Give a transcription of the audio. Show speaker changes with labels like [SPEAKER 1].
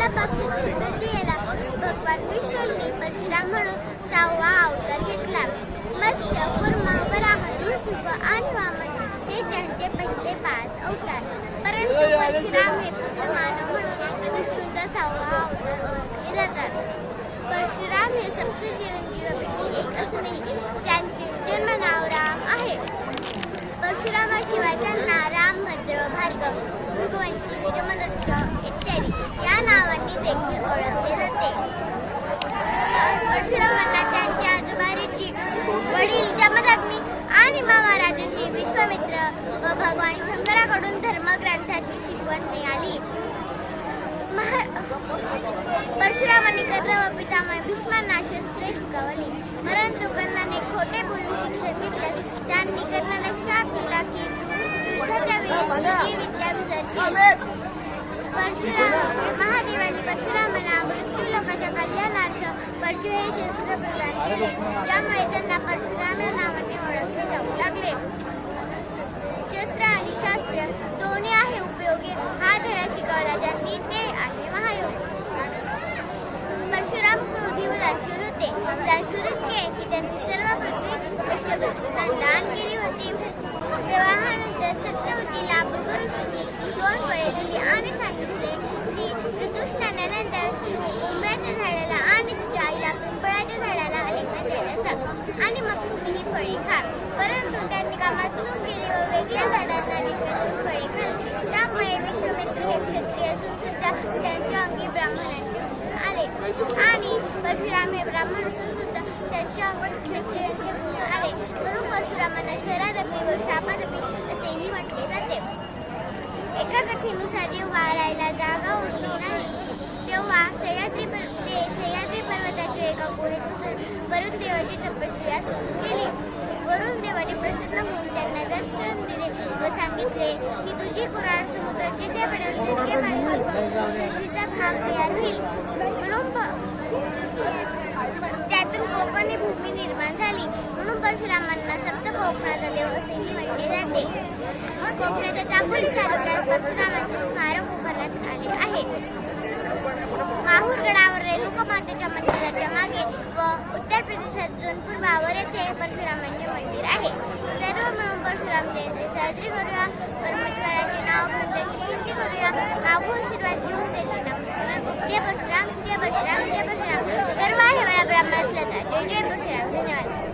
[SPEAKER 1] या पक्षाची उत्तर द्यायला भगवान विष्णूंनी परशुराम म्हणून 6वा अवतार घेतला. मत्स्य, कूर्म, वराह, नृसिंह आणि वामन हे त्यांचे पहिले 5 अवतार. परंतु परशुराम हे पुरुष मानव म्हणून विष्णूंचा 6वा अवतार ओळखले जातात. परशुराम हे सप्त चिरंजीवांपैकी एक असूनही त्यांचे जन्मनाव राम आहे. परशुरामाशिवाय त्यांना राम, भद्र, भार्गव, भृगुवंशी, यमदत्त इत्यादी या नावांनी देखील ओळखले जाते. परशुरामांना त्यांच्या आजोबा ऋषिक, वडील जमदग्नी आणि मामा राजर्षी विश्वामित्र व भगवान शंकराकडून धर्मग्रंथाची शिकवण मिळाली. परशुरामांनी कर्ण व पितामह भीष्मांना शस्त्रे शिकवली. परंतु कर्णाने खोटे बोलून शिक्षण घेतल्यास त्यांनी कर्णाला शाप दिला की तू युद्धाच्या वेळेस ही विद्या विसरशील. महादेवांनी परशुरामांना मृत्यूलोकाच्या कल्याणार्थ परशु हे शस्त्र प्रदान केले, ज्यामुळे त्यांना परशुराम या नावाने ओळखले जाऊ लागले. शस्त्र आणि शास्त्र दोन्ही आहे उपयोगी हा धडा शिकवला ज्यांनी ते आहे महायोग. परशुराम क्रोधी व दानशूर होते. दानशूर इतके की त्यांनी सर्व पृथ्वी कश्यपऋषींना दान केली होती. विवाहानंतर सत्यवतीला भृगु ऋषींनी 2 फळे दिली आणि सांगितले की ऋतुस्नानानंतर तू उंबराच्या झाडाला आणि तुझ्या आईला पिंपळाच्या झाडाला आलिंगन द्यायला सांग आणि मग तुम्ही ही फळे खा. परंतु त्यांनी कामात चूक केली व वेगळ्या झाडांना आलिंगन फळे खाल्ली. त्यामुळे विश्वामित्र हे क्षत्रिय असून सुद्धा त्यांच्या अंगी ब्राह्मणांचे गुण आले आणि परशुराम हे ब्राह्मण असून सुद्धा त्यांच्या अंगी क्षत्रियांचे गुण आले. म्हणून परशुरामांना शरादपी व शापादपी असेही म्हटले जाते. एका कथेनुसार जेव्हा राहायला जागा उरली नाही तेव्हा सह्याद्री पर्वताच्या एका गुहेत बसून वरुण देवाची तपस्या सुरू केली. वरुण देवाने प्रसन्न होऊन त्यांना दर्शन दिले व सांगितले की तुझी कुऱ्हाड समुद्रात जिथे पडेल तितके पाणी पृथ्वीचा भाग तयार होईल. म्हणून त्यातून कोकणी भूमी निर्माण झाली. म्हणून परशुरामांना सप्त कोकणाचा देव असेही म्हणले जाते. कोकणाच्या दापोली तालुक्यात परशुरामांचे स्मारक उभारण्यात आले आहे. माहूर गडावर रेणुका मातेच्या मंदिराच्या मागे व उत्तर प्रदेशात जोनपूर भावर येथे परशुरामांचे मंदिर आहे. सर्व मिळून परशुराम जयंती साजरी करूया. परमेश्वराचे नाव घेऊन त्याची स्तुती करूया. मागू आशीर्वाद घेऊन त्याचे नमस्कार. जय परशुराम, जय परशुराम, जय परशुराम. गर्व आहे मला ब्राह्मण असल्याचा. जय जय परशुराम. धन्यवाद.